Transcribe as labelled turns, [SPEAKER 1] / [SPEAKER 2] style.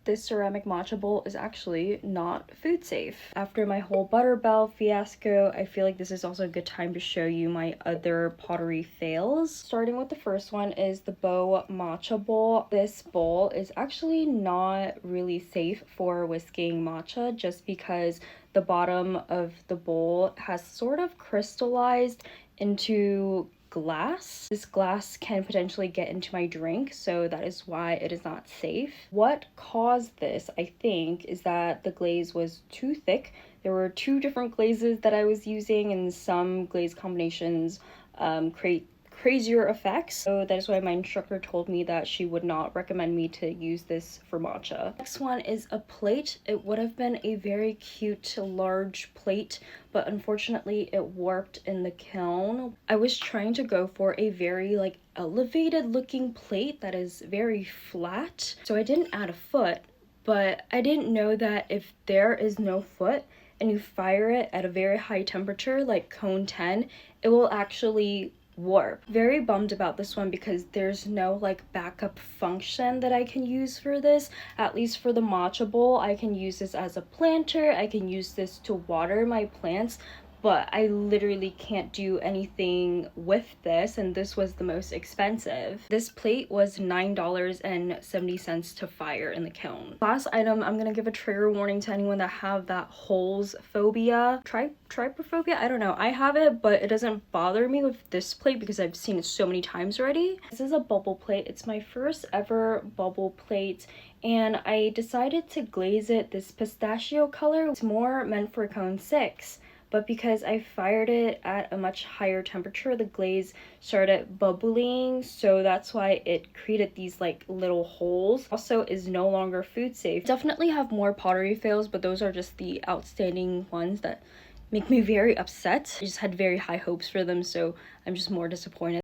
[SPEAKER 1] this ceramic matcha bowl is actually not food safe. After my whole Butterbell fiasco, I feel like this is also a good time to show you my other pottery fails. Starting with the first one is the Bow matcha bowl. This bowl is actually not really safe for whisking matcha just because the bottom of the bowl has sort of crystallized into glass. This glass can potentially get into my drink, so that is why it is not safe. What caused this, I think, is that the glaze was too thick. There were two different glazes that I was using, and some glaze combinations create crazier effects, so that is why my instructor told me that she would not recommend me to use this for matcha. Next one is a plate. It would have been a very cute large plate, but unfortunately it warped in the kiln. I was trying to go for a very like elevated looking plate that is very flat, so I didn't add a foot, but I didn't know that if there is no foot and you fire it at a very high temperature like cone 10, it will actually warp. Very bummed about this one because there's no like backup function that I can use for this. At least for the matcha bowl, I can use this as a planter, I can use this to water my plants, but I literally can't do anything with this, and this was the most expensive. This plate was $9.70 to fire in the kiln. Last item, I'm gonna give a trigger warning to anyone that have that holes phobia. Trypophobia? I don't know. I have it, but it doesn't bother me with this plate because I've seen it so many times already. This is a bubble plate. It's my first ever bubble plate, and I decided to glaze it this pistachio color. It's more meant for cone 6. But because I fired it at a much higher temperature, the glaze started bubbling, so that's why it created these like little holes. Also is no longer food safe. Definitely have more pottery fails, but those are just the outstanding ones that make me very upset. I just had very high hopes for them, so I'm just more disappointed.